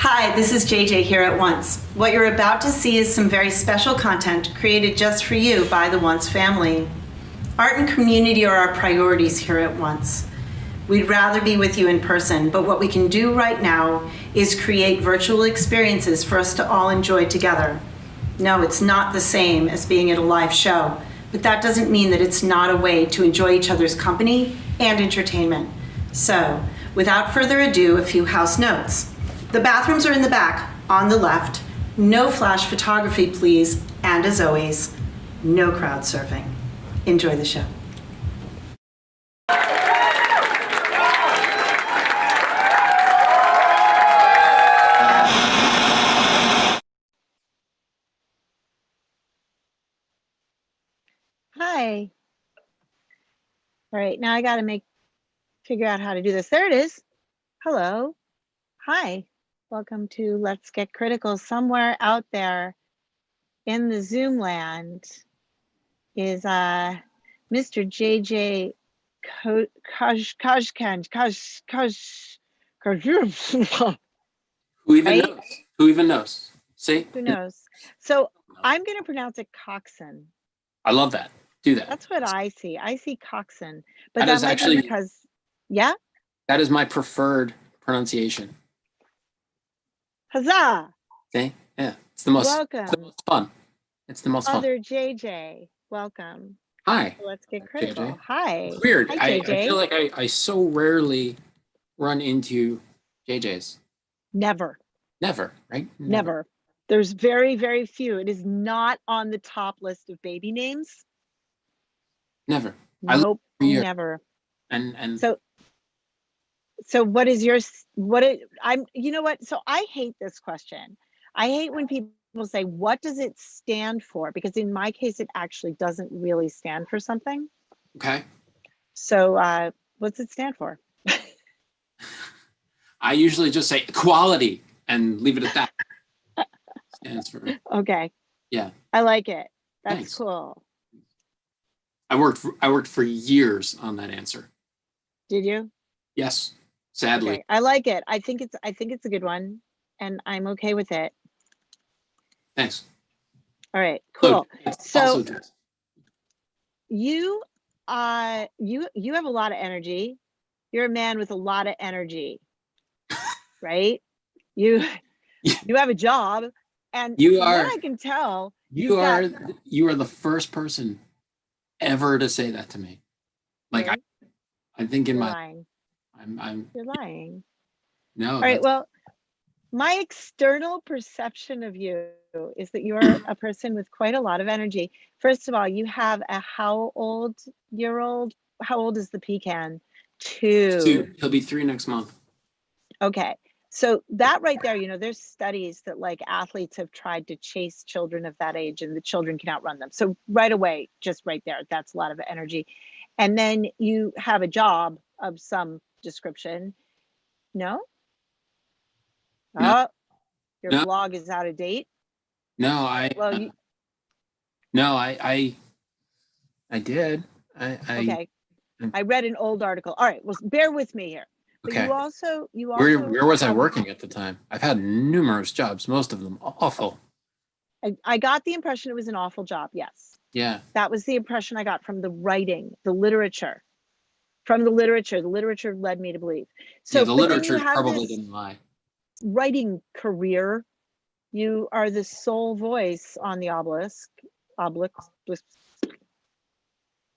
Hi, this is JJ here at Once. What you're about to see is some very special content created just for you by the Once family. Art and community are our priorities here at Once. We'd rather be with you in person, but what we can do right now is create virtual experiences for us to all enjoy together. No, it's not the same as being at a live show, but that doesn't mean that it's not a way to enjoy each other's company and entertainment. So, without further ado, a few house notes. The bathrooms are in the back, on the left. No flash photography, please. And as always, no crowd surfing. Enjoy the show. Hi. All right, now I got to figure out how to do this. There it is. Hello. Hi. Welcome to Let's Get Critical. Somewhere out there in the Zoom land is Mr. JJ Koczan. Who even Right? knows? Who even knows? See? Who knows? So I'm going to pronounce it Koczan. I love that. Do that. That's what I see. I see Koczan. But That that is might actually be because, yeah? That is my preferred pronunciation. Huzzah! See? Yeah. It's the most, Welcome. it's the most fun. It's the most fun. Other JJ, welcome. Hi. Let's get critical. JJ. Hi. It's weird. Hi, I JJ. feel like I so rarely run into JJs. Never. Never, right? Never. There's very, very few. It is not on the top list of baby names. Never. Nope, never. And So what is your, you know what? So I hate this question. I hate when people say, what does it stand for? Because in my case, it actually doesn't really stand for something. okay. So what's it stand for? I usually just say equality and leave it at that. Stands for. Okay. Yeah. I like it. That's Thanks. cool. I worked for years on that answer. Did you? Yes. Sadly. Okay. I like it. I think it's a good one, and I'm okay with it. Thanks. All right, cool. So also you have a lot of energy. You're a man with a lot of energy, right? You have a job, and you from are. what I can tell, you are the first person ever to say that to me. Like really? I think in You're my lying. You're lying. No. All right. Well, my external perception of you is that you're a person with quite a lot of energy. First of all, you have a how old is the pecan? 2. He'll be 3 next month. Okay. So that right there, there's studies that like athletes have tried to chase children of that age and the children can outrun them. So right away, just right there, that's a lot of energy. And then you have a job of some description. No? No. Oh, your blog is out of date. No, I did. Okay. I read an old article. All right. Well, bear with me here. But okay. you also Where was I working at the time? I've had numerous jobs, most of them awful. I got the impression it was an awful job. Yes. Yeah. That was the impression I got from the writing, the literature. From the literature led me to believe. So yeah, the literature probably didn't lie. Writing career, you are the sole voice on the obelisk.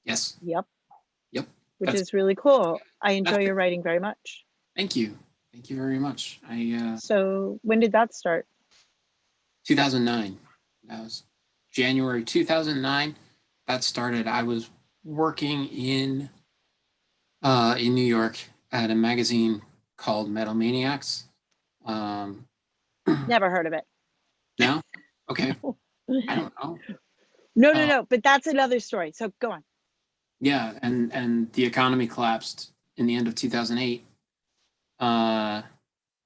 Yes. Yep. Which That's is really cool. I enjoy your writing very much. Thank you. Thank you very much. So when did that start? 2009. That was January 2009. That started. I was working in New York at a magazine called Metal Maniacs. Never heard of it. No? Okay. I don't know. No. But that's another story. So go on. Yeah, and the economy collapsed in the end of 2008.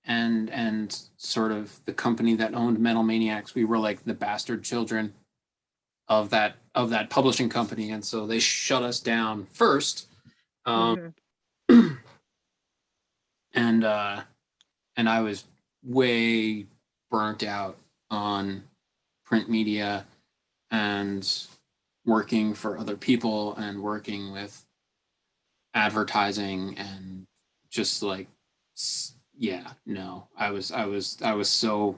And sort of the company that owned Metal Maniacs, we were like the bastard children of that publishing company, and so they shut us down first. And I was way burnt out on print media and working for other people and working with advertising and just like, yeah, no, I was so,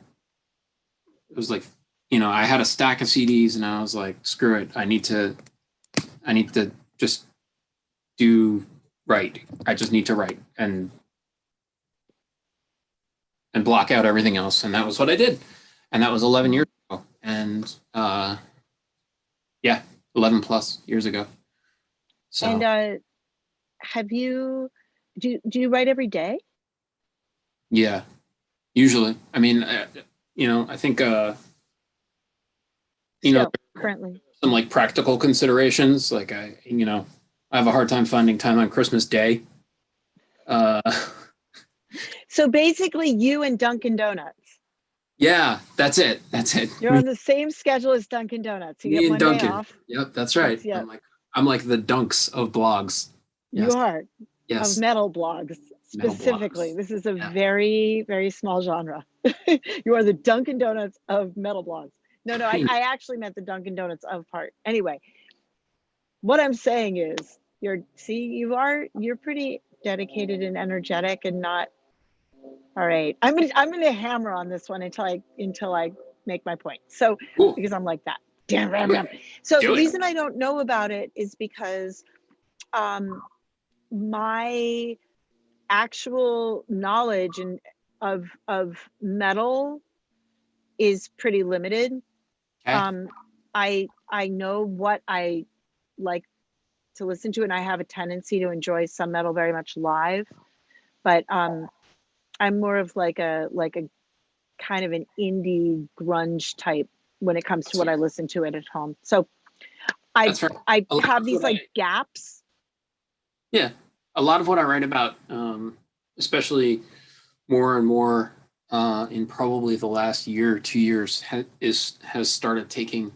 it was like, you know, I had a stack of CDs and I was like, screw it. I need to just write. I just need to write and block out everything else. And that was what I did. And that was 11 years ago. And yeah, 11 plus years ago. So And do you write every day? yeah, usually. I mean, you know, I think, you know, Currently. some like practical considerations. Like I have a hard time finding time on Christmas Day. So basically you and Dunkin' Donuts. Yeah, that's it. You're on the same schedule as Dunkin' Donuts. You Me get and one Dunkin'. day off. Yep, that's right. Yep. I'm like the Dunks of blogs. Yes. You are. Yes. Of metal blogs specifically. Metal blogs. This is a very, very small genre. You are the Dunkin' Donuts of metal blogs. No, I actually meant the Dunkin' Donuts of part. Anyway, what I'm saying is you're pretty dedicated and energetic and not. All right. I'm gonna hammer on this one until I make my point. So Cool. because I'm like that. Damn. So the reason I don't know about it is because my actual knowledge of metal is pretty limited. Okay. I know what I like to listen to, and I have a tendency to enjoy some metal very much live, but I'm more of like a kind of an indie grunge type when it comes to what I listen to it at home. So I have these like gaps. Yeah, a lot of what I write about, especially more and more in probably the last year or 2 years, has started taking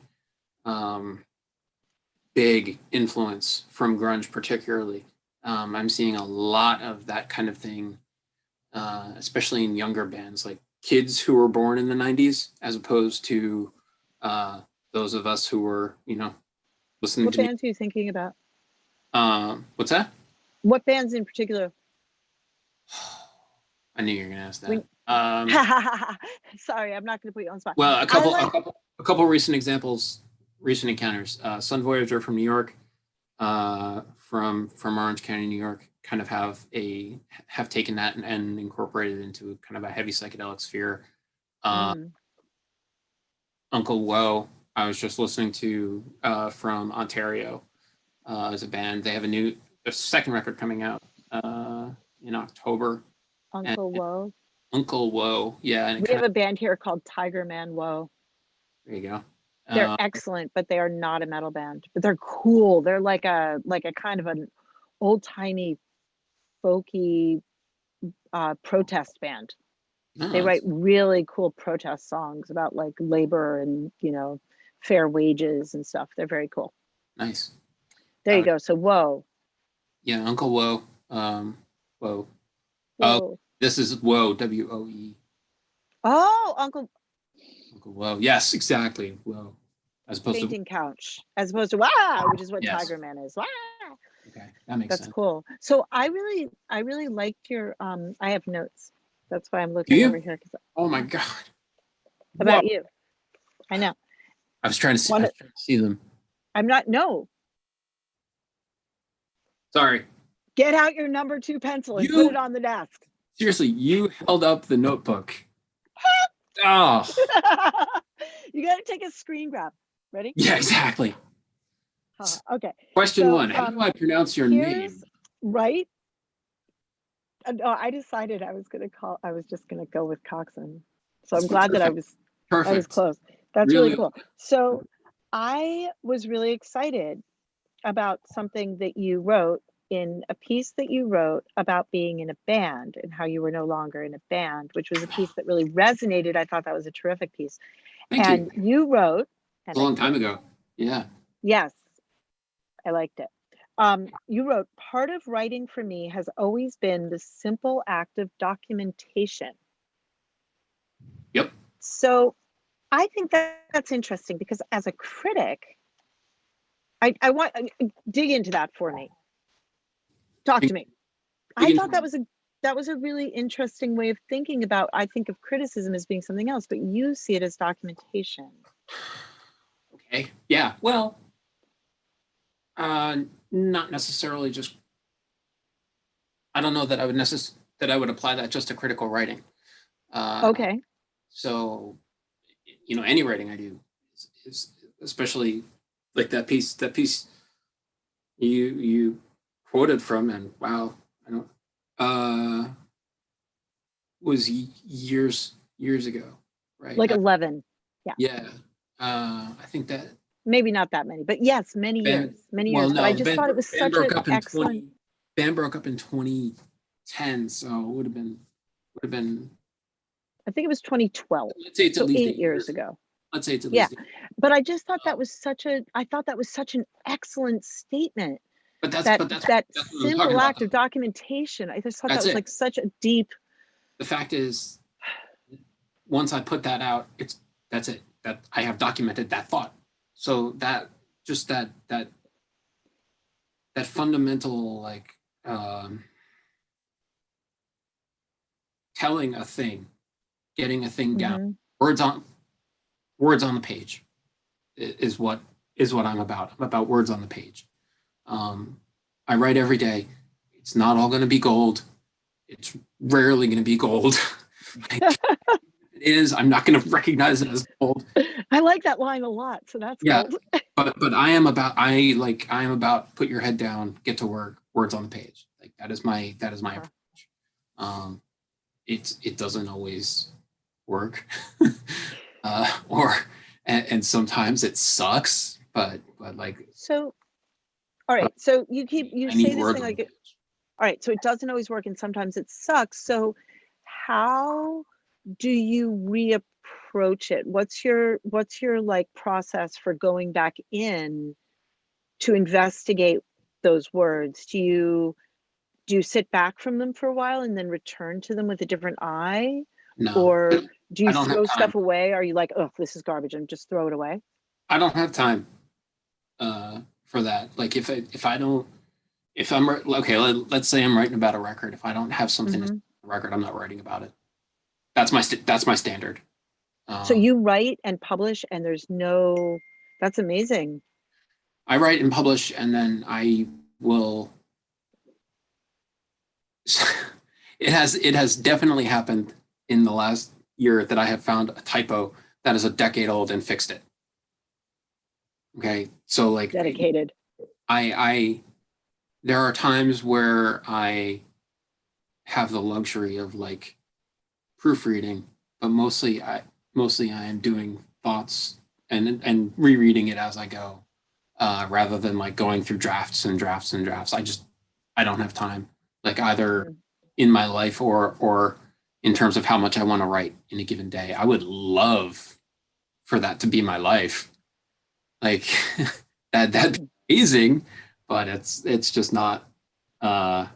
big influence from grunge, particularly. I'm seeing a lot of that kind of thing, especially in younger bands, like kids who were born in the 90s, as opposed to those of us who were, listening What to. bands are you thinking about? What's that? What bands in particular? I knew you were going to ask that. Sorry, I'm not going to put you on the spot. Well, a couple recent examples, recent encounters. Sun Voyager from New York, from Orange County, New York, kind of have taken that and incorporated it into kind of a heavy psychedelic sphere. Uncle Woe, I was just listening to from Ontario, as a band. They have a second record coming out in October. Uncle Woe. Uncle Woe, yeah. And we have a band here called Tiger Man Woe. There you go. They're excellent, but they are not a metal band. But they're cool. They're like a kind of an old-timey, folky protest band. They write really cool protest songs about like labor and fair wages and stuff. They're very cool. Nice. There you go. So Woe. Yeah, Uncle Woe. Woe. Whoa. This is Woe, WOE. Oh, Uncle Woe. Yes, exactly. Woe. As opposed Fainting Couch, as opposed to Wah, which is what Yes. Tiger Man is. Wah. Okay, that makes sense. That's cool. So I really liked your I have notes. That's why I'm looking over here. Oh my God. About you. I know. I was trying to see them. I'm not, no. Sorry. Get out your number 2 pencil and put it on the desk. Seriously, you held up the notebook. Oh. You got to take a screen grab. Ready? Yeah, exactly. Okay. Question 1. How do I pronounce your name? Right? No, I decided I was just going to go with Koczan. So I'm glad that I was close. That's really cool. So I was really excited about something that you wrote in a piece that you wrote about being in a band and how you were no longer in a band, which was a piece that really resonated. I thought that was a terrific piece. Thank you. You wrote. A long time ago. Yeah. Yes. I liked it. You wrote, part of writing for me has always been the simple act of documentation. So I think that's interesting because as a critic, I want dig into that for me. Talk to me. I thought that was a really interesting way of thinking about. I think of criticism as being something else, but you see it as documentation. Okay. Yeah. Well, not necessarily just. I don't know that I would apply that just to critical writing. Okay. So, any writing I do is especially like that piece you quoted from, and wow, I don't was years ago, right? Like 11. Yeah. Yeah. I think that Maybe not that many, but yes, many years. well, But no, I just thought it was band such broke an up in excellent. band broke up in 2010, so it would have been. I think it was 2012. Let's say it's So at least 8 years ago. Let's say it's at Yeah. least. But I just thought that was such an excellent statement. But that's That what I'm talking simple about, act of documentation. I just thought that That's was it. like such a deep. The fact is, once I put that out, that's it. That I have documented that thought. So that fundamental, like, telling a thing, getting a thing down, words on the page is what I'm about. I'm about words on the page. I write every day. It's not all going to be gold. It's rarely going to be gold. It is. I'm not going to recognize it as gold. I like that line a lot. So that's Yeah, gold. but I am about put your head down, get to work, words on the page. Like that is my approach. It doesn't always work, and sometimes it sucks. But like. So, all right. So you say this thing like it. All right. So it doesn't always work, and sometimes it sucks. So how do you reapproach it? What's your like process for going back in to investigate those words? Do you sit back from them for a while and then return to them with a different eye? No. Or do you throw stuff time. away? Are you like, oh, this is garbage and just throw it away? I don't have time for that. Like if I'm okay, let's say I'm writing about a record. If I don't have something to the record, I'm not writing about it. That's my standard. So you write and publish, and that's amazing. I write and publish, and then I will. It has definitely happened in the last year that I have found a typo that is a decade old and fixed it. Okay, so like dedicated. There are times where I have the luxury of like proofreading, but mostly I am doing thoughts and rereading it as I go, rather than like going through drafts and drafts and drafts. I don't have time, like either in my life or in terms of how much I want to write in a given day. I would love for that to be my life. Like that'd be amazing, but it's just not where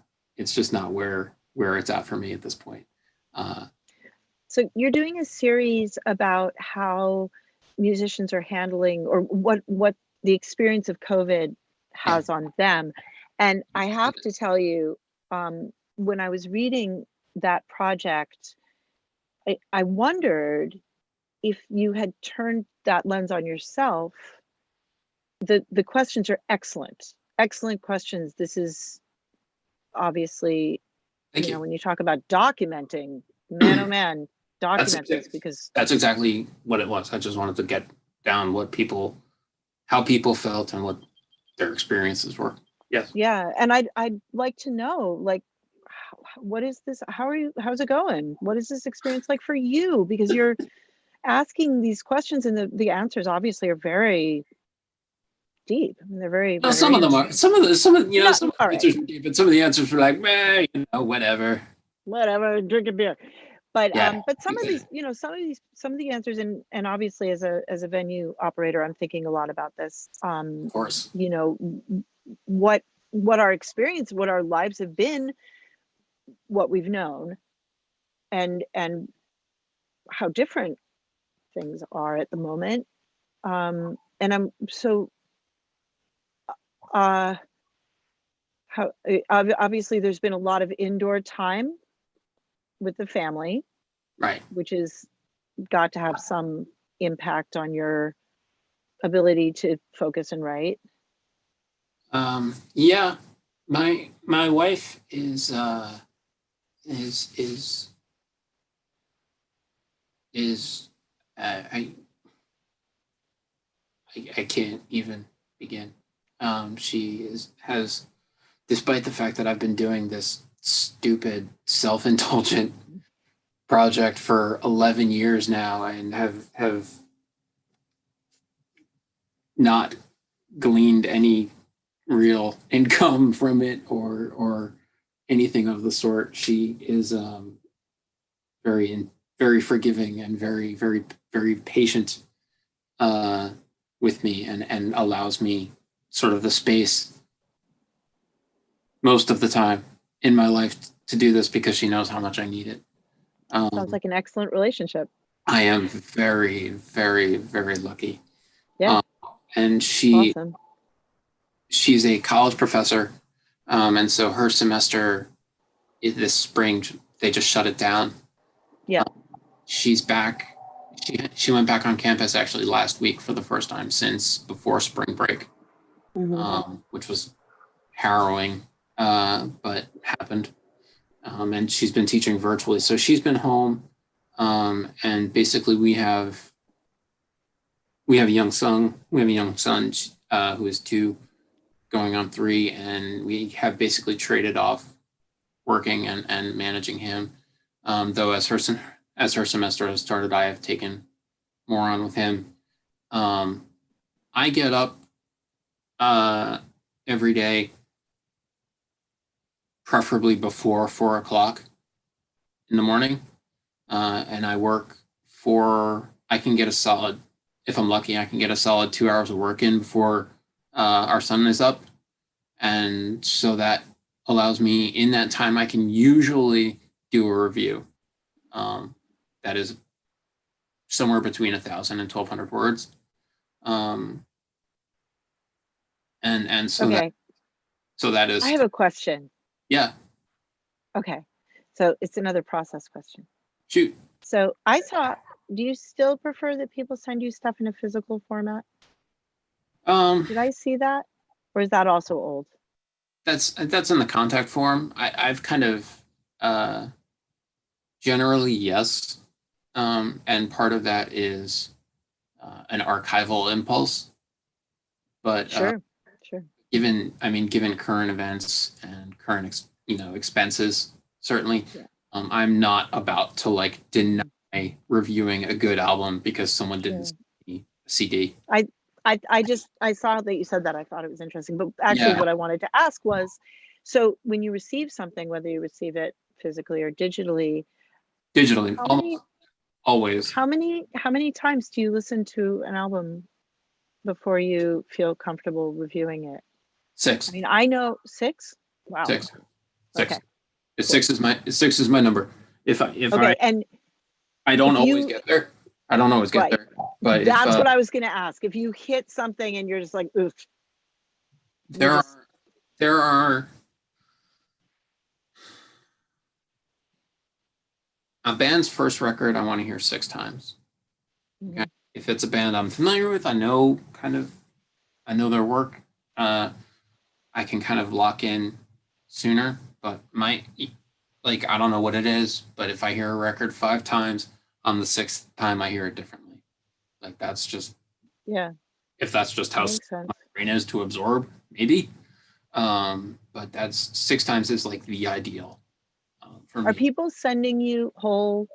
it's at for me at this point. So you're doing a series about how musicians are handling, or what the experience of COVID has on them. And I have to tell you, when I was reading that project, I wondered if you had turned that lens on yourself. The questions are excellent questions. This is obviously, when you talk about documenting, man, oh man, document this, because that's exactly what it was. I just wanted to get down how people felt and what their experiences were. Yes. Yeah, and I'd like to know, like, what is this? How's it going? What is this experience like for you? Because you're asking these questions, and the answers obviously are very deep. I mean, they're very. No, some of them are. Some of the answers were deep, and some of the answers were like, meh, whatever. Whatever, drink a beer. But but some of these, some of the answers, and obviously as a venue operator, I'm thinking a lot about this. Of course. What our experience, what our lives have been, what we've known, and how different things are at the moment. And I'm so obviously there's been a lot of indoor time with the family, Right. which has got to have some impact on your ability to focus and write. Yeah, my wife is I can't even begin. Has, despite the fact that I've been doing this stupid self-indulgent project for 11 years now and have not gleaned any real income from it or anything of the sort. She is very forgiving and very patient with me and allows me sort of the space most of the time in my life to do this because she knows how much I need it. Sounds like an excellent relationship. I am very lucky. Yeah. And Awesome. she's a college professor. And so her semester this spring, they just shut it down. Yeah. She's back. She went back on campus actually last week for the first time since before spring break, which was harrowing, but happened. And she's been teaching virtually. So she's been home. And basically we have a young son who is 2 going on 3, and we have basically traded off working and managing him. Though as her semester has started, I have taken more on with him. I get up every day, preferably before 4 o'clock in the morning, and I work I can get a solid, if I'm lucky, I can get a solid 2 hours of work in before our son is up. And so that allows me, in that time, I can usually do a review that is somewhere between 1,000 and 1,200 words. And so okay. That is. I have a question. Yeah. Okay. So it's another process question. Shoot. So do you still prefer that people send you stuff in a physical format? Did I see that? Or is that also old? That's in the contact form. I've kind of generally yes. And part of that is an archival impulse. But sure. Given current events and current expenses, certainly, I'm not about to deny reviewing a good album because someone didn't send me a CD. I saw that you said that. I thought it was interesting. But actually what I wanted to ask was, so when you receive something, whether you receive it physically or digitally, always. How many times do you listen to an album before you feel comfortable reviewing it? 6. I mean, I know 6. Wow. 6. Okay. 6 is my number. And I don't always get there. I don't always get there. But that's what I was going to ask. If you hit something and you're just like, oof. There are a band's first record I want to hear 6 times. Okay? If it's a band I'm familiar with, I know their work, I can kind of lock in sooner, but I don't know what it is, but if I hear a record 5 times, on the 6th time I hear it differently. That's just, if that's just how my brain is to absorb, maybe. But that's 6 times is the ideal for me. Are people sending you whole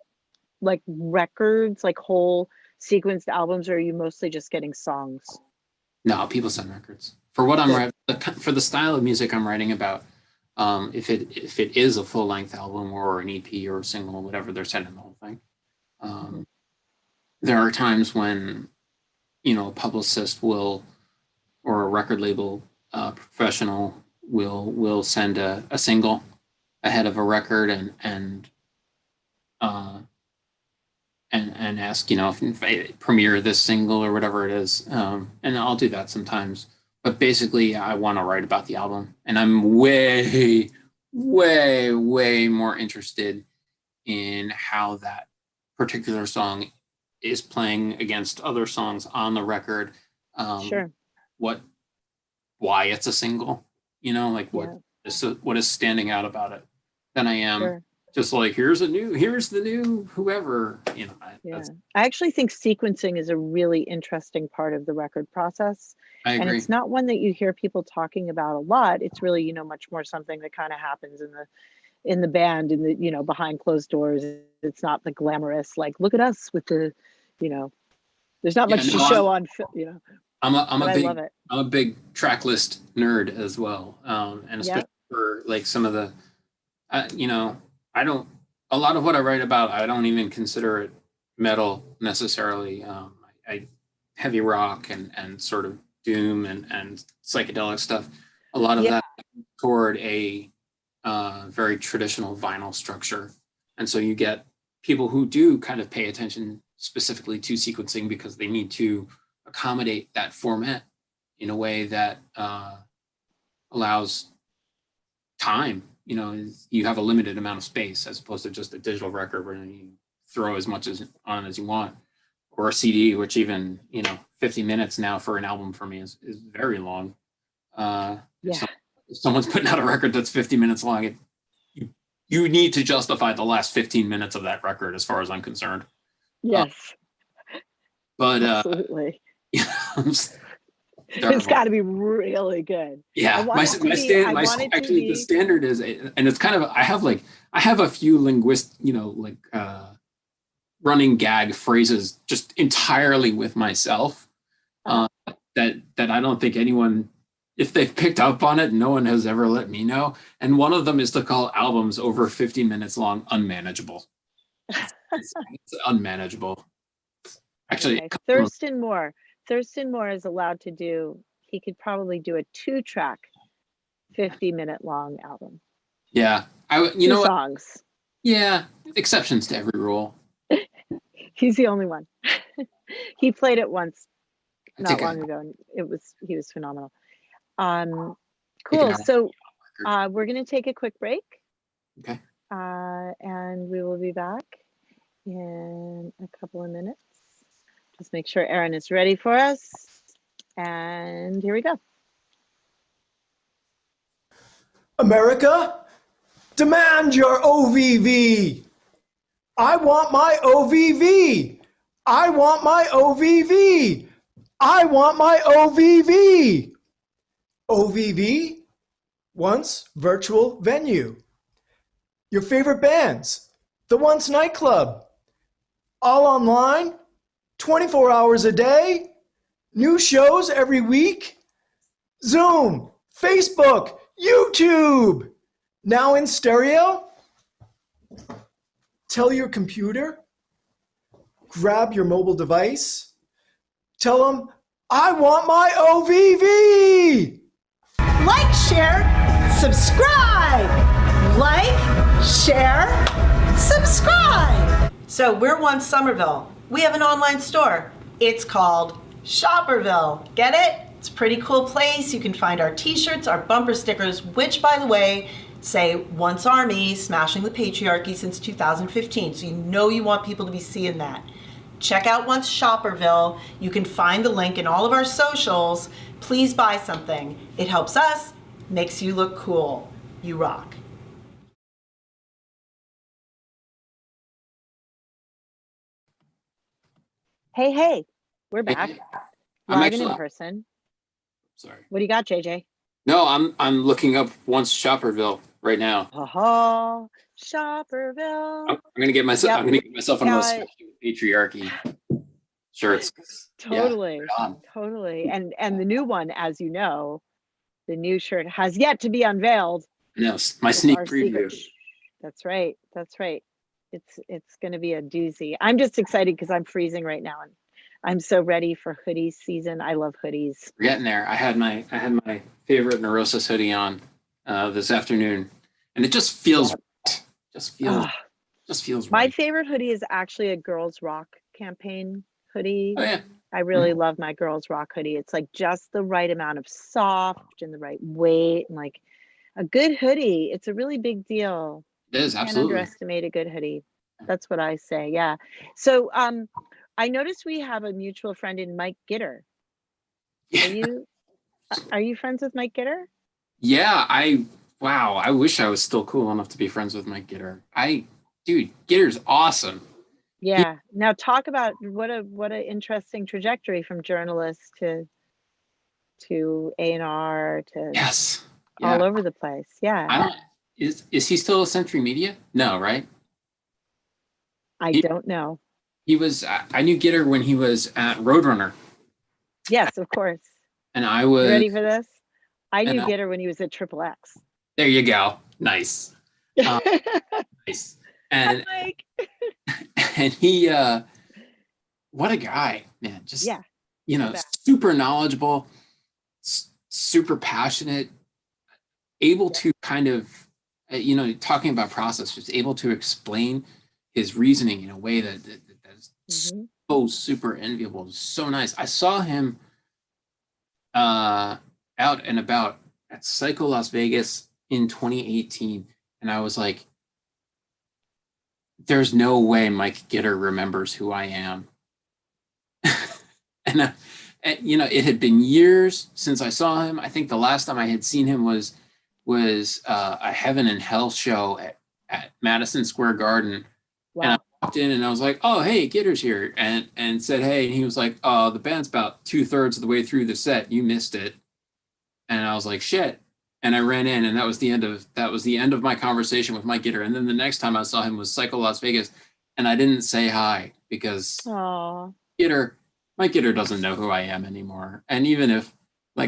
records, whole sequenced albums, or are you mostly just getting songs? No, people send records. For what I'm writing, for the style of music I'm writing about, if it is a full-length album or an EP or a single, whatever, they're sending the whole thing. There are times when, a publicist or a record label professional will send a single ahead of a record, and and ask, if I premiere this single or whatever it is. And I'll do that sometimes. But basically, I want to write about the album. And I'm way, way, way more interested in how that particular song is playing against other songs on the record. Sure. Why it's a single, what is standing out about it than I am. Sure. Just like, here's the new whoever, Yeah. I actually think sequencing is a really interesting part of the record process. I agree. And it's not one that you hear people talking about a lot. It's really, much more something that kind of happens in the band, in the, behind closed doors. It's not the glamorous, like, look at us with the, there's not much to show on, I love it. I'm a big track list nerd as well. And especially for like some of the, a lot of what I write about, I don't even consider it metal necessarily. I heavy rock and sort of doom and psychedelic stuff. A lot of that toward a very traditional vinyl structure. And so you get people who do kind of pay attention specifically to sequencing because they need to accommodate that format in a way that allows time. You have a limited amount of space as opposed to just a digital record where you throw as much on as you want, or a CD, which even 50 minutes now for an album for me is very long. If someone's putting out a record that's 50 minutes long, you need to justify the last 15 minutes of that record, as far as I'm concerned. Yes, but absolutely. Terrible. It's got to be really good. Yeah, the standard is, and it's kind of, I have a few running gag phrases just entirely with myself that I don't think anyone, if they've picked up on it, no one has ever let me know. And one of them is to call albums over 50 minutes long unmanageable. It's unmanageable. Actually, okay. Thurston Moore is allowed to do, he could probably do a 2-track 50-minute long album. Yeah. Two songs. Yeah. Exceptions to every rule. He's the only one. He played it once not long ago, and he was phenomenal. Cool. So we're going to take a quick break. Okay. And we will be back in a couple of minutes. Just make sure Aaron is ready for us. And here we go. America, demand your OVV. I want my OVV. I want my OVV. I want my OVV. OVV, Once Virtual Venue. Your favorite bands, the Once Nightclub. All online, 24 hours a day, new shows every week. Zoom, Facebook, YouTube. Now in stereo. Tell your computer, grab your mobile device, tell them, I want my OVV. Like, share, subscribe. Like, share, subscribe. So we're Once Somerville. We have an online store. It's called Shopperbill. Get it? It's a pretty cool place. You can find our t-shirts, our bumper stickers, which, by the way, say Once Army, smashing the patriarchy since 2015. So you want people to be seeing that. Check out Once Shopperville. You can find the link in all of our socials. Please buy something. It helps us, makes you look cool. You rock. Hey, we're back. I'm Live and actually in person. Sorry. What do you got, JJ? No, I'm looking up Once Shopperville right now. Shopperville. I'm gonna get myself. Yep. I'm gonna get myself one of those patriarchy shirts. Totally, totally. And the new one, as you know, the new shirt has yet to be unveiled. Yes, my sneak preview. That's right. It's going to be a doozy. I'm just excited because I'm freezing right now, and I'm so ready for hoodie season. I love hoodies. We're getting there. I had my favorite Neurosis hoodie on this afternoon, and it just feels. Just feels. Just feels My right. favorite hoodie is actually a Girls Rock campaign hoodie. Oh yeah. I really love my Girls Rock hoodie. It's like just the right amount of soft and the right weight, and like a good hoodie. It's a really big deal. It is, Can't absolutely. underestimate a good hoodie. That's what I say. Yeah. So I noticed we have a mutual friend in Mike Gitter. Yeah. Are you friends with Mike Gitter? Yeah, wow, I wish I was still cool enough to be friends with Mike Gitter. Dude, Gitter's awesome. Yeah. Now talk about what a interesting trajectory from journalist to A&R to Yes. all Yeah. over the place. Yeah. I don't is he still at Century Media? No, right? I He don't know. he was I knew Gitter when he was at Roadrunner. Yes, of course. And I You was ready for this? I and knew Gitter when he was at Triple X. there you go. Nice. Um, nice. Hi, And Mike. and he what a guy, man. Just Yeah. you the know, best. super knowledgeable, super passionate, able to kind of talking about process, just able to explain his reasoning in a way that's Mhm. so super enviable, so nice. I saw him out and about at Psycho Las Vegas in 2018, and I was like, there's no way Mike Gitter remembers who I am. and, it had been years since I saw him. I think the last time I had seen him was a Heaven and Hell show at Madison Square Garden. And I Wow. walked in and I was like, oh, hey, Gitter's here. And said, hey. And he was like, oh, the band's about 2/3 of the way through the set. You missed it. And I was like, shit. And I ran in, and that was the end of my conversation with Mike Gitter. And then the next time I saw him was Psycho Las Vegas. And I didn't say hi because Oh. Mike Gitter doesn't know who I am anymore. And even if, I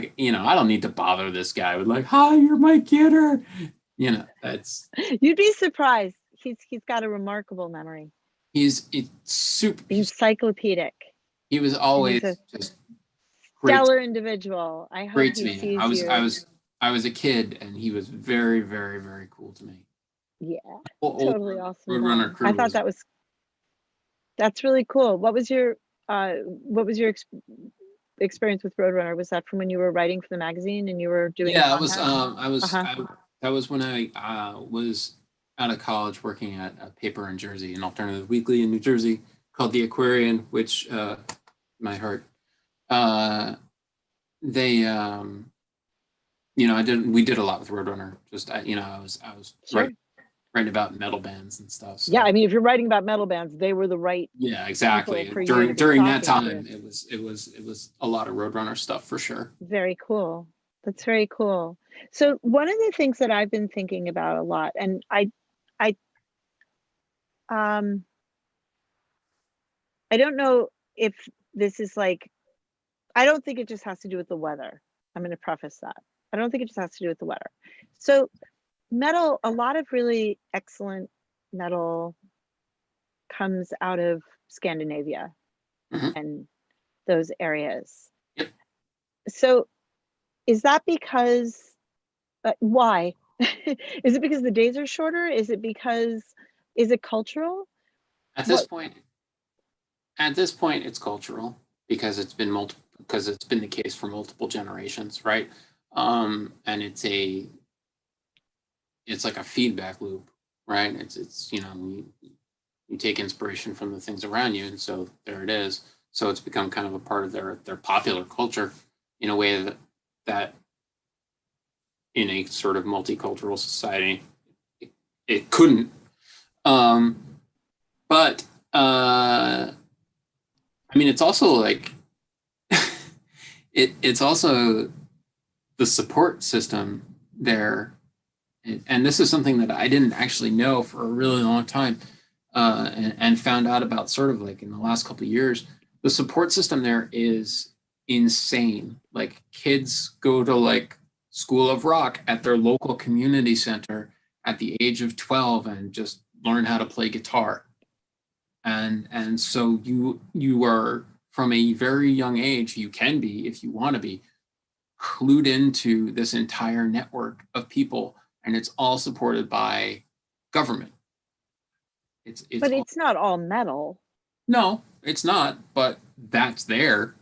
don't need to bother this guy with like, hi, you're Mike Gitter. That's You'd be surprised. He's got a remarkable memory. it's super. Encyclopedic. He was And always he's a just great, stellar individual. I hope great to he me. sees I was a kid, and he was very, very, very cool to me. Yeah. Old Totally awesome Roadrunner guy. crew I thought that's really cool. What was your experience with Roadrunner? Was that from when you were writing for the magazine and you were doing Yeah, content? that was when I was out of college working at a paper in Jersey, an alternative weekly in New Jersey called The Aquarian, which my heart. They we did a lot with Roadrunner. Just I was Sure. writing about metal bands and stuff. So. Yeah, I mean, if you're writing about metal bands, they were the right Yeah, exactly. people for you to be During that talking time, it was a lot of Roadrunner stuff for sure. Very cool. That's very cool. So one of the things that I've been thinking about a lot, and I don't know if this is like, I don't think it just has to do with the weather. I'm going to preface that. I don't think it just has to do with the weather. So metal, a lot of really excellent metal comes out of Scandinavia Mhm. and those areas. Yep. So is that because, why? Is it because the days are shorter? Is it cultural? At this What? point, it's cultural because it's been the case for multiple generations, right? And it's like a feedback loop, right? It's you take inspiration from the things around you, and so there it is. So it's become kind of a part of their popular culture in a way that in a sort of multicultural society it couldn't. But I mean, it's also like it's also the support system there, and this is something that I didn't actually know for a really long time, and found out about sort of like in the last couple of years. The support system there is insane. Like kids go to like School of Rock at their local community center at the age of 12 and just learn how to play guitar. And so you are from a very young age, you can be, if you want to be, clued into this entire network of people, and it's all supported by government. It's But it's not all metal. no, it's not, but that's there.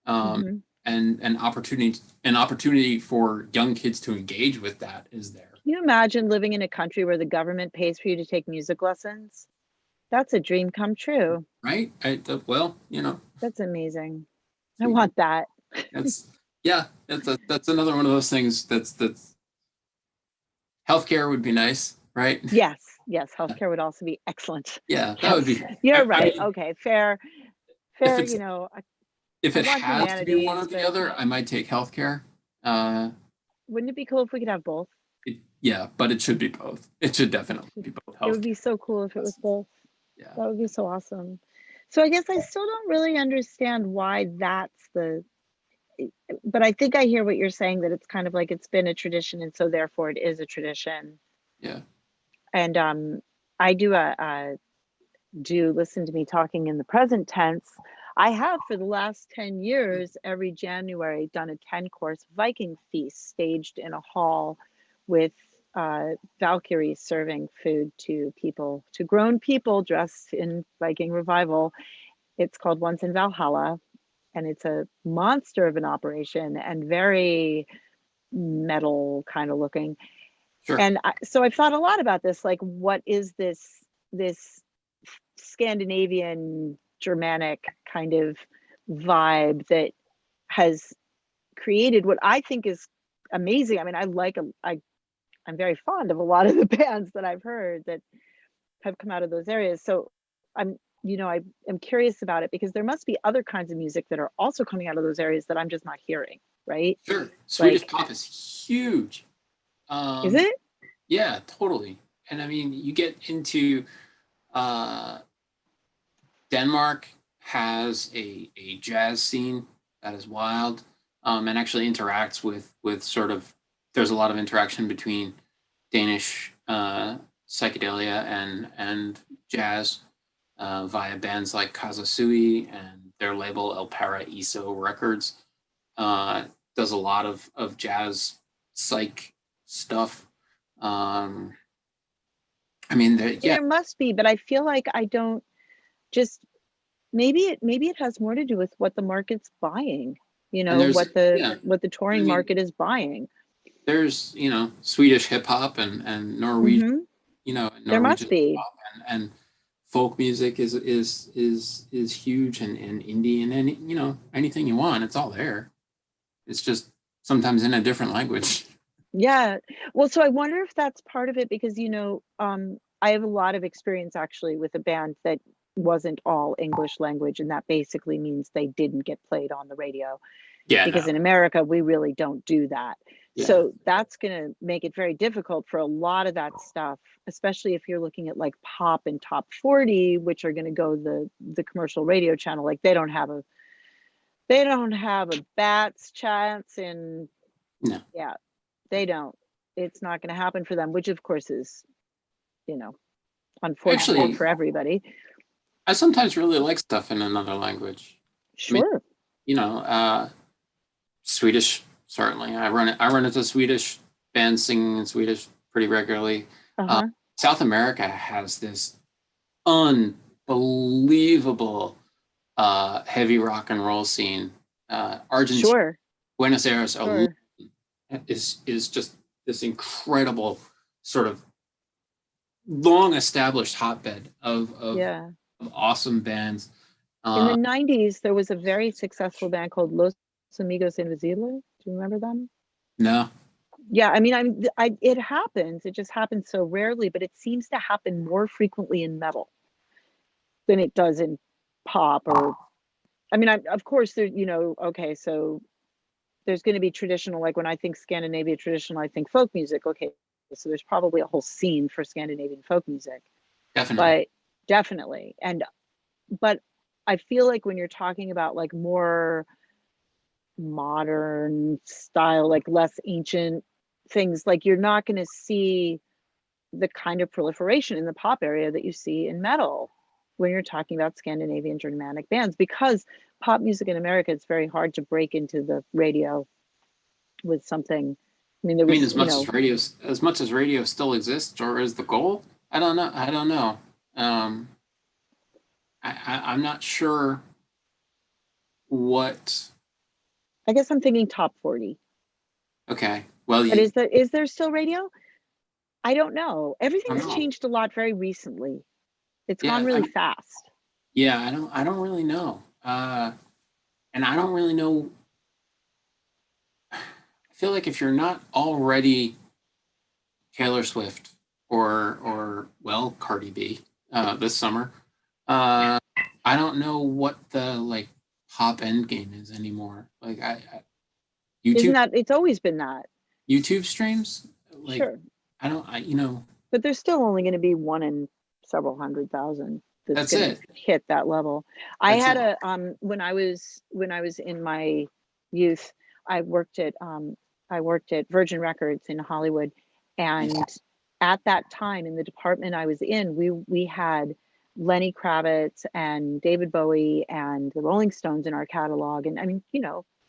Mhm. And an opportunity for young kids to engage with that is there. Can you imagine living in a country where the government pays for you to take music lessons? That's a dream come true. Right? Well, That's amazing. I want that. that's yeah, that's another one of those things that's healthcare would be nice, right? Yes, yes, healthcare would also be excellent. Yeah, that would Yes, be. you're I right. mean, Okay, fair, if fair, it's if I it want has to be one or humanities, the but other, I might take healthcare. Uh, wouldn't it be cool if we could have both? yeah, but it should be both. It should definitely be both. It would be Healthcare. so cool if it was both. Yeah. That would be so awesome. So I guess I still don't really understand why that's but I think I hear what you're saying, that it's kind of like it's been a tradition and so therefore it is a tradition. Yeah. And I do listen to me talking in the present tense. I have for the last 10 years, every January, done a 10-course Viking feast staged in a hall with Valkyries serving food to people, to grown people dressed in Viking revival. It's called Once in Valhalla, and it's a monster of an operation and very metal kind of looking. Sure. And so I've thought a lot about this, like, what is this Scandinavian Germanic kind of vibe that has created what I think is amazing. I mean, I'm very fond of a lot of the bands that I've heard that have come out of those areas. So I am curious about it because there must be other kinds of music that are also coming out of those areas that I'm just not hearing, right? Sure. Swedish Like, pop is huge. is it? Yeah, totally. And I mean, you get into Denmark has a jazz scene that is wild, and actually interacts with sort of. There's a lot of interaction between Danish psychedelia and jazz via bands like Kazasui and their label El Paraíso Records. Does a lot of jazz psych stuff. I mean, yeah. There must be, but I feel like I don't just maybe it has more to do with what the market's buying, And there's what yeah. the I touring mean, market is buying. there's Swedish hip hop and Norwegian Hmm. and There must Norwegian be. pop and folk music is huge and indie and anything you want, it's all there. It's just sometimes in a different language. Yeah. Well, so I wonder if that's part of it because, I have a lot of experience actually with a band that wasn't all English language, and that basically means they didn't get played on the radio Yeah, because no. in America, we really don't do that. Yeah. So that's going to make it very difficult for a lot of that stuff, especially if you're looking at like pop and top 40, which are going to go the commercial radio channel. Like they don't have a bat's chance in, No. yeah, they don't. It's not going to happen for them, which of course is, unfortunate Actually, for everybody. I sometimes really like stuff in another language. Sure. I mean, Swedish, certainly. I run into Swedish bands singing in Swedish pretty regularly. Uh-huh. South America has this unbelievable heavy rock and roll scene. Argentina, Sure. Buenos Aires Sure. is just this incredible sort of long established hotbed of Yeah. awesome bands. In the 90s, there was a very successful band called Los Amigos Invisibles. Do you remember them? No. Yeah, I mean, it happens. It just happens so rarely, but it seems to happen more frequently in metal than it does in pop or, I mean, of course, there, okay, so there's going to be traditional, like when I think Scandinavia traditional, I think folk music. Okay, so there's probably a whole scene for Scandinavian folk music. Definitely. But definitely. But I feel like when you're talking about like more modern style, like less ancient things, like you're not going to see the kind of proliferation in the pop area that you see in metal when you're talking about Scandinavian Germanic bands, because pop music in America, it's very hard to break into the radio with something. I mean, as much as radio still exists, or is the goal? I don't know. I'm not sure what. I guess I'm thinking top 40. Okay. Well, But is there still radio? I don't know. Everything has changed a lot very recently. It's gone really fast. Yeah, I don't really know. And I don't really know. I feel like if you're not already Taylor Swift or well, Cardi B this summer, I don't know what the like pop end game is anymore. Like Isn't YouTube that, it's always been that. YouTube streams, like Sure. But there's still only going to be one in several 100,000 that's going to hit that level. I had when I was in my youth, I worked at Virgin Records in Hollywood, and at that time in the department I was in, we had Lenny Kravitz and David Bowie and the Rolling Stones in our catalog. And I mean,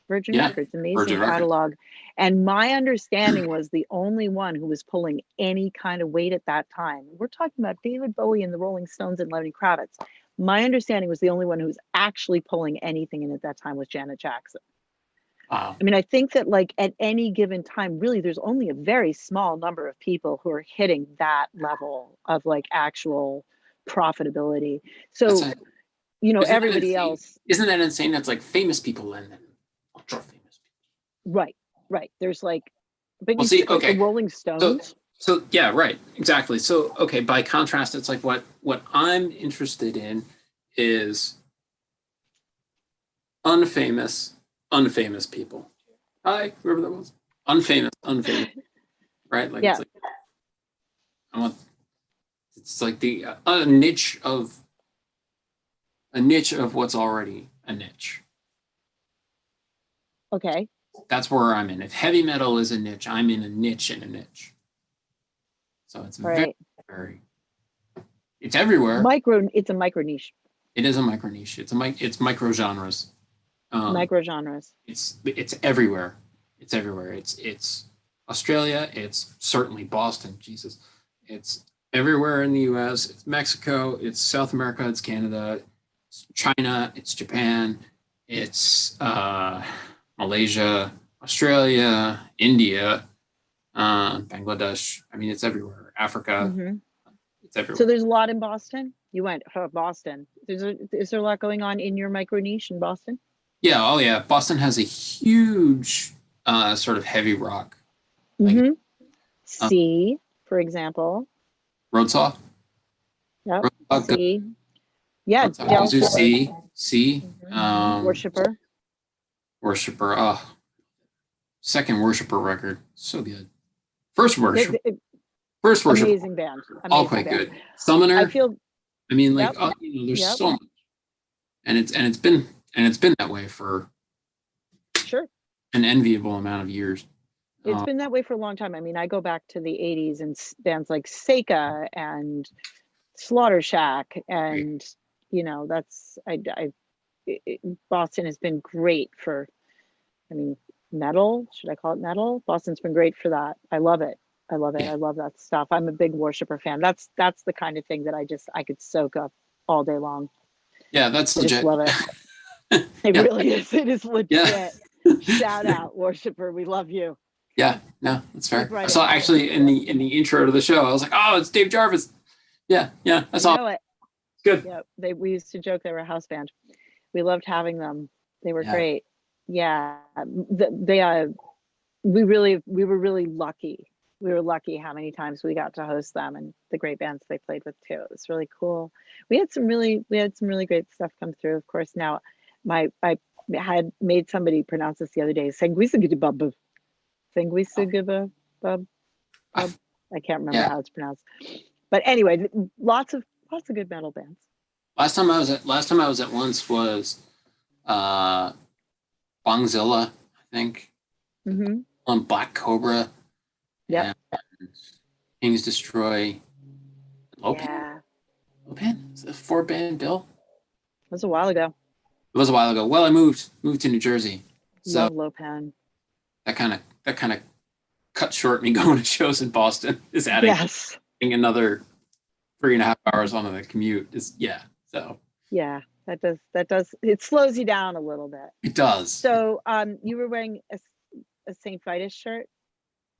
Virgin Records, amazing catalog. And my understanding was the only one who was pulling any kind of weight at that time. We're talking about David Bowie and the Rolling Stones and Lenny Kravitz. My understanding was the only one who was actually pulling anything in at that time was Janet Jackson. Wow. I mean, I think that like at any given time, really, there's only a very small number of people who are hitting that level of like actual profitability. So, everybody else. Isn't that insane? That's like famous people and then ultra famous people. Right. There's like, but well, see, okay. The Rolling Stones. So yeah, right, exactly. So okay, by contrast, it's like what I'm interested in is unfamous people. Hi, whoever that was. Unfamous, right? Like, it's like it's like the a niche of what's already a niche. Okay. That's where I'm in. If heavy metal is a niche, I'm in a niche in a niche. So it's very, it's everywhere. It's a micro niche. It is a micro niche. It's micro genres. Micro genres. It's everywhere. It's everywhere. It's Australia. It's certainly Boston. Jesus. It's everywhere in the U.S. It's Mexico. It's South America. It's Canada. It's China. It's Japan. It's Malaysia, Australia, India, Bangladesh. I mean, it's everywhere. Africa. Mm-hmm. It's everywhere. So there's a lot in Boston. You went Boston. Is there a lot going on in your micro niche in Boston? Yeah. Oh, yeah. Boston has a huge sort of heavy rock. Mm-hmm. C, for example. Roadsaw. Yep. C. Yeah. C. Mm-hmm. Worshipper. Oh, second Worshipper record. So good. First Worshipper. Amazing band. All quite good. Summoner. I mean, like, there's so much, and it's been that way for an enviable amount of years. It's been that way for a long time. I mean, I go back to the 80s and bands like Seika and Slaughter Shack, and Boston has been great for, metal. Should I call it metal? Boston's been great for that. I love it. I love that stuff. I'm a big Worshipper fan. That's the kind of thing that I could soak up all day long. Yeah, that's legit. I just love it. It really is. It is legit. Yeah. Shout out, Worshipper. We love you. Yeah, no, that's fair. I saw actually in the intro to the show, I was like, oh, it's Dave Jarvis. Yeah, I saw it. Good. Yeah, we used to joke they were a house band. We loved having them. They were great. Yeah, we were really lucky. We were lucky how many times we got to host them and the great bands they played with too. It was really cool. We had some really great stuff come through. Of course, now I had made somebody pronounce this the other day. Sangwisagibub. I can't remember how it's pronounced. But anyway, lots of good metal bands. Last time I was at once was Bongzilla, I think. Mm-hmm. On Black Cobra. Yeah. Kings Destroy. Lopan? Yeah. Lopan? Is it a 4-band bill? It was a while ago. Well, I moved to New Jersey. So love Lopan. That kind of cut short me going to shows in Boston. Is adding another 3.5 hours on the commute is, yeah. So Yeah, that does, it slows you down a little bit. it does. So, you were wearing a St. Vitus shirt,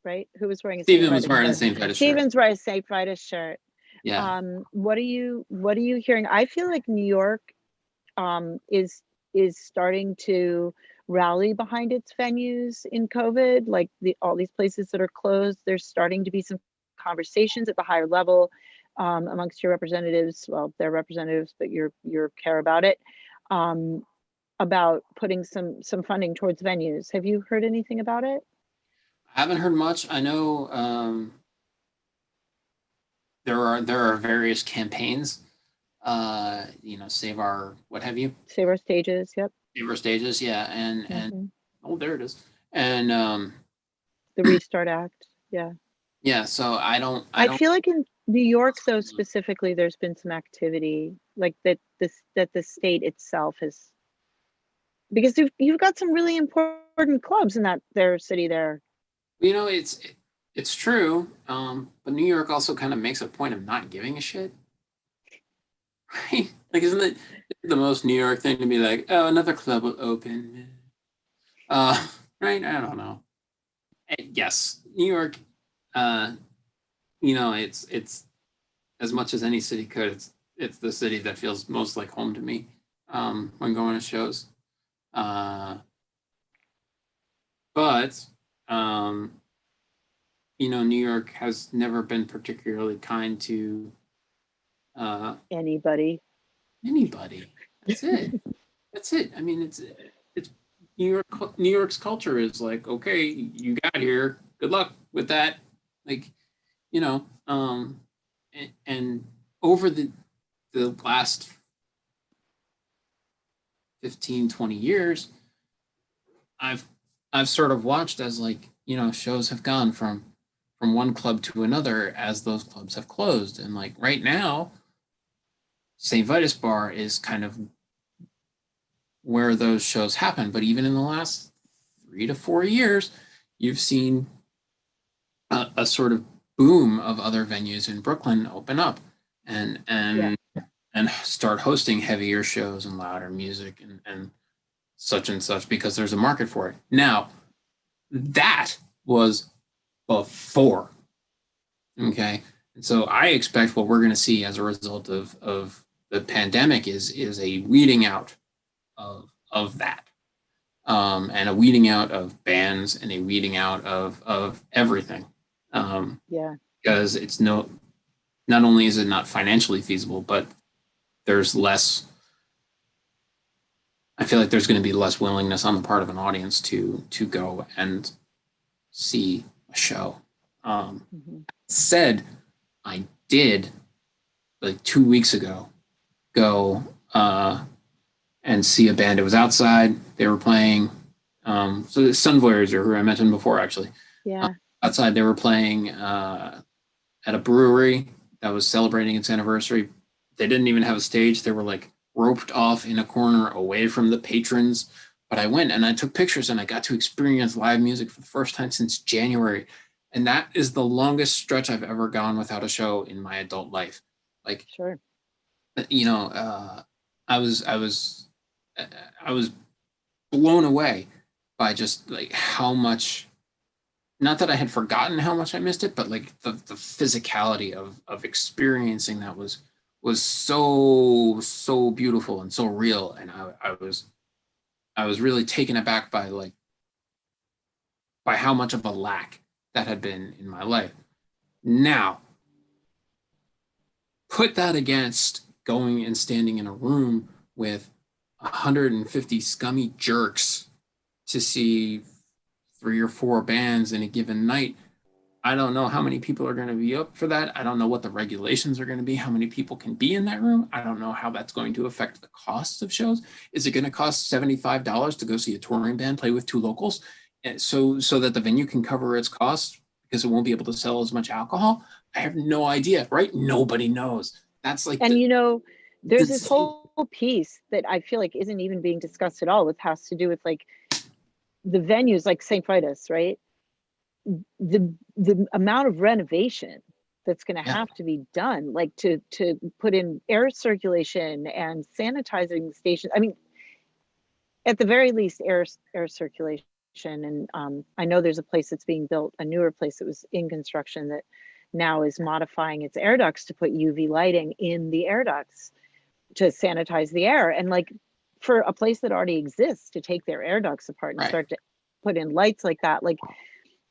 right? Who was wearing a St. Steven was Vitus wearing a shirt? St. Vitus shirt. Steven's wearing a St. Vitus shirt. Yeah. What are you hearing? I feel like New York is starting to rally behind its venues in COVID. Like all these places that are closed, there's starting to be some conversations at the higher level amongst your representatives. Well, they're representatives, but you care about it. About putting some funding towards venues. Have you heard anything about it? I haven't heard much. I know there are various campaigns. Save our what have you? Save Our Stages. Yep. Save Our Stages. Yeah, and oh, there it is. And the Restart Act. Yeah. Yeah. So I feel like in New York, though, specifically, there's been some activity like that. That the state itself has, because you've got some really important clubs in their city there. It's true. But New York also kind of makes a point of not giving a shit. Right? Like, isn't it the most New York thing to be like, oh, another club will open? Right? I don't know. Yes, New York. It's as much as any city could. It's the city that feels most like home to me when going to shows. But New York has never been particularly kind to anybody. That's it. That's it. I mean, it's New York's culture is like, okay, you got here, good luck with that. Like, and over the last 15, 20 years, I've sort of watched as shows have gone from one club to another as those clubs have closed. And like right now, St. Vitus Bar is kind of where those shows happen. But even in the last 3 to 4 years, you've seen a sort of boom of other venues in Brooklyn open up and start hosting heavier shows and louder music and such because there's a market for it. Now, that was before. Okay. And so I expect what we're going to see as a result of the pandemic is a weeding out of that. And a weeding out of bands and a weeding out of everything. Because it's not only is it not financially feasible, but there's less. I feel like there's going to be less willingness on the part of an audience to go and see a show. Said, I did like 2 weeks ago go and see a band. It was outside. They were playing. So the Sun Voyager, who I mentioned before, actually. Yeah. Outside, they were playing at a brewery that was celebrating its anniversary. They didn't even have a stage. They were like roped off in a corner away from the patrons. But I went and I took pictures and I got to experience live music for the first time since January. And that is the longest stretch I've ever gone without a show in my adult life. Like, sure. I was blown away by just like how much, not that I had forgotten how much I missed it, but like the physicality of experiencing that was so beautiful and so real. And I was really taken aback by how much of a lack that had been in my life. Now, put that against going and standing in a room with 150 scummy jerks to see 3 or 4 bands in a given night. I don't know how many people are going to be up for that. I don't know what the regulations are going to be, how many people can be in that room. I don't know how that's going to affect the costs of shows. Is it going to cost $75 to go see a touring band play with 2 locals? And so that the venue can cover its costs because it won't be able to sell as much alcohol? I have no idea, right? Nobody knows. That's like, and there's this whole piece that I feel like isn't even being discussed at all, which has to do with like the venues like St. Vitus, right? The amount of renovation that's going to Yeah. have to be done, like to put in air circulation and sanitizing stations. I mean, at the very least, air circulation. And I know there's a place that's being built, a newer place that was in construction, that now is modifying its air ducts to put UV lighting in the air ducts to sanitize the air. And like, for a place that already exists to take their air ducts apart and Right. start to put in lights like that, like,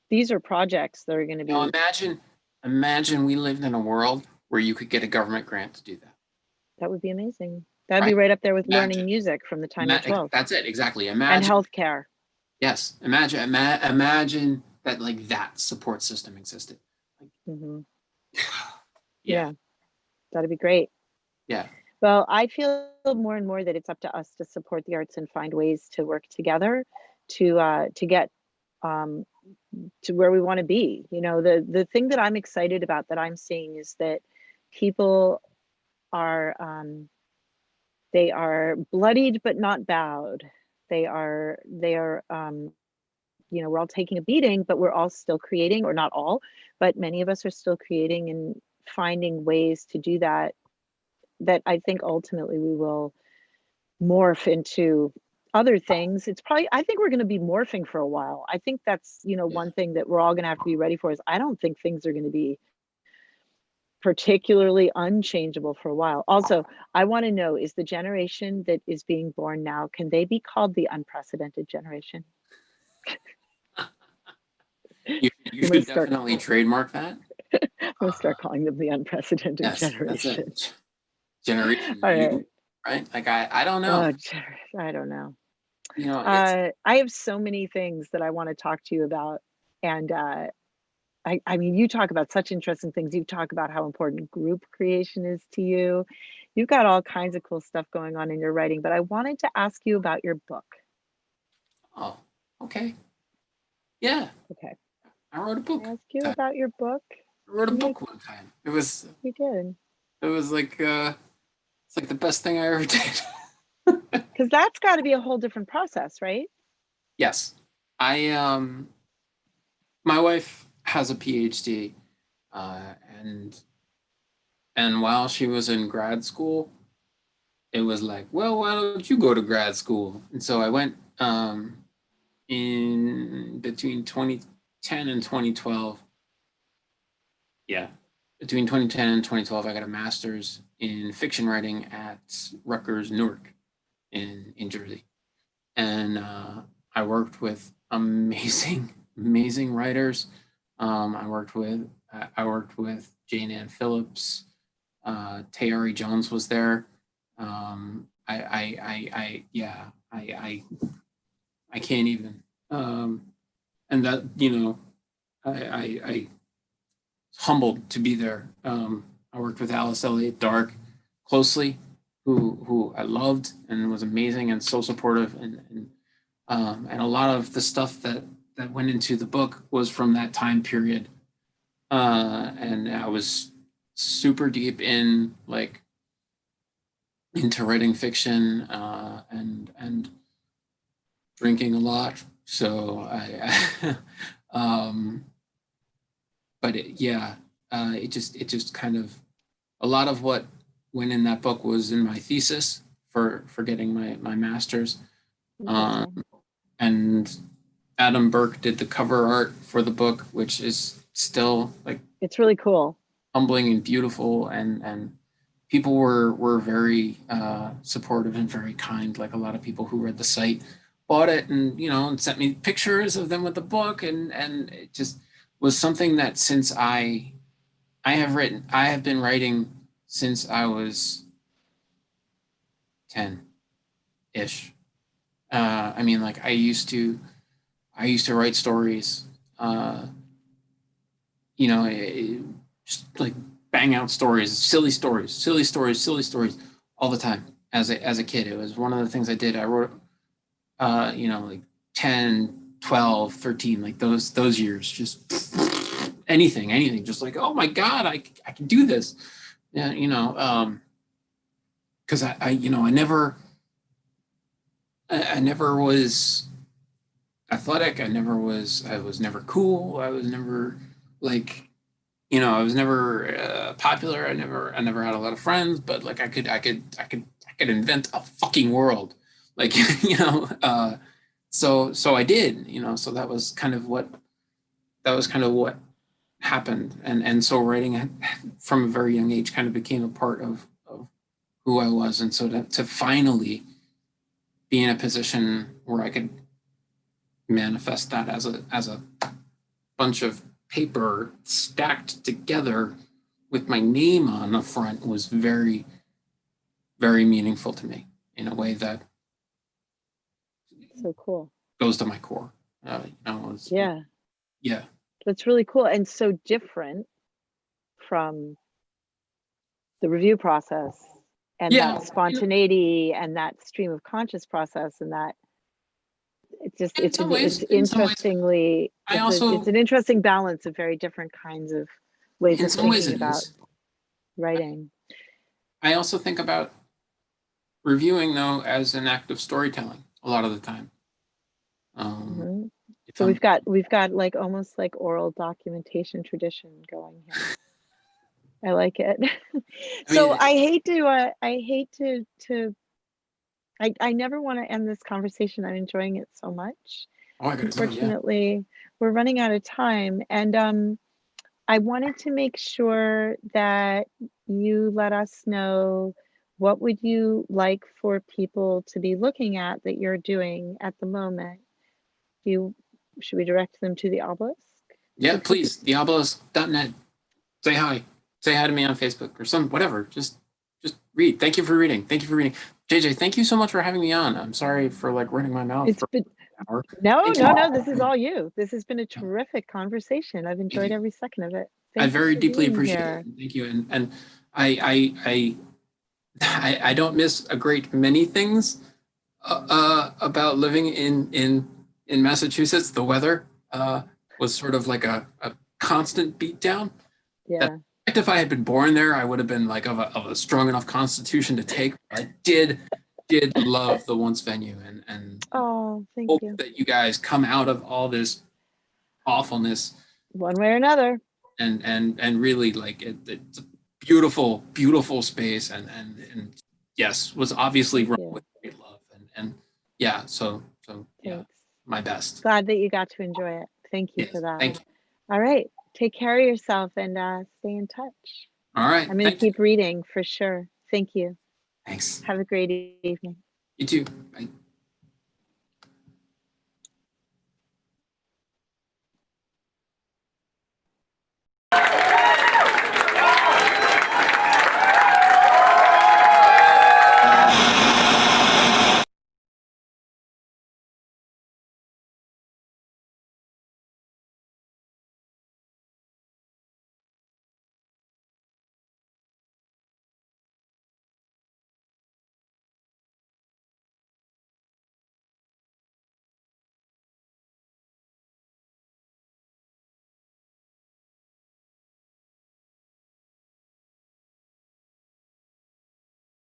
these are projects that are going to be. Now imagine we lived in a world where you could get a government grant to do that. That would be amazing. That'd be right up there with learning music from the time you're 12. That's it, exactly. And Imagine healthcare. Yes, imagine that, like, that support system existed. Mhm. Yeah. That'd be great. Yeah. Well, I feel more and more that it's up to us to support the arts and find ways to work together to get to where we want to be. You know, the thing that I'm excited about, that I'm seeing, is that people are they are bloodied but not bowed. They are you know, we're all taking a beating, but we're all still creating, or not all, but many of us are still creating and finding ways to do that, that I think ultimately we will morph into other things. It's probably, I think we're going to be morphing for a while. I think that's, you know, one thing that we're all going to have to be ready for is, I don't think things are going to be particularly unchangeable for a while. Also, I want to know, is the generation that is being born now, can they be called the unprecedented generation? You should definitely trademark that. I'm going to start calling them the unprecedented generation. That's it. Generation All U, right? Like, I don't know. I don't know. You know, I have so many things that I want to talk to you about. And I mean, you talk about such interesting things. You talk about how important group creation is to you. You've got all kinds of cool stuff going on in your writing, but I wanted to ask you about your book. Oh, okay. Yeah. Okay. I wrote a book. Ask you about your book. I wrote a book one time. It was. You did. It was like it's like the best thing I ever did. Because that's got to be a whole different process, right? Yes. My wife has a PhD, and while she was in grad school, it was like, well, why don't you go to grad school? And so I went in between 2010 and 2012. Yeah. Between 2010 and 2012, I got a master's in fiction writing at Rutgers, Newark in Jersey. And I worked with amazing writers. I worked with Jane Ann Phillips. Tayari Jones was there. I can't even. And that, you know, I humbled to be there. I worked with Alice Elliott Dark closely, who I loved and was amazing and so supportive, and a lot of the stuff that went into the book was from that time period, and I was super deep in into writing fiction and drinking a lot. So I but it just kind of, a lot of what went in that book was in my thesis for getting my master's. And Adam Burke did the cover art for the book, which is still like, it's really cool, humbling and beautiful, and people were very supportive and very kind. Like, a lot of people who read the site bought it, and and sent me pictures of them with the book, and it just was something that, since I have been writing since I was 10-ish. I mean, like, I used to write stories, just like bang out stories, silly stories all the time as a kid. It was one of the things I did. I wrote, like 10, 12, 13, like those years, just anything, just like, oh my God, I can do this. Yeah, because I never was athletic. I was never cool. I was never, like, you know, I was never popular. I never had a lot of friends, but like I could invent a fucking world. Like, you know, so I did, you know, so that was kind of what happened. And so writing from a very young age kind of became a part of who I was. And so to finally be in a position where I could manifest that as a bunch of paper stacked together with my name on the front was very, very meaningful to me in a way that So cool. goes to my core. You know, Yeah, yeah, that's really cool and so different from the review process and yeah. that spontaneity and that stream of conscious process and that it's just In some ways, interestingly I it's also, an interesting balance of very different kinds of ways in of some ways, thinking it about is. writing. I also think about reviewing though as an act of storytelling a lot of the time. Hmm. If So I'm, we've got like almost like oral documentation tradition going here. I like it. I mean, So I hate to I never want to end this conversation. I'm enjoying it so much. oh, I gotta tell you, yeah. Unfortunately, we're running out of time, and I wanted to make sure that you let us know what would you like for people to be looking at that you're doing at the moment. Should we direct them to the obelisk? Yeah, please, theobelisk.net. Say hi. Say hi to me on Facebook or whatever. Just read. Thank you for reading. Thank you for reading. JJ, thank you so much for having me on. I'm sorry for like running my mouth It's for been an hour. no, Thank no, you. no. This is all you. This has been a terrific conversation. I've Thank enjoyed you. every second of it. I Thank you very for deeply being appreciate here. it. Thank you. And I don't miss a great many things about living in Massachusetts. The weather was sort of like a constant beatdown. That Yeah. if I had been born there, I would have been like of a strong enough constitution to take. I did love the once venue and Oh, thank hope you. that you guys come out of all this awfulness One way or another. and really like it's a beautiful space and yes, was obviously Thank run you. with great love and yeah, so yeah, Thanks. my best. Glad that you got to enjoy it. Thank you for Yes, that. thank you. All right. Take care of yourself and stay in touch. All right, I'm going to thank you. keep reading for sure. Thank you. Thanks. Have a great evening. You too. Bye.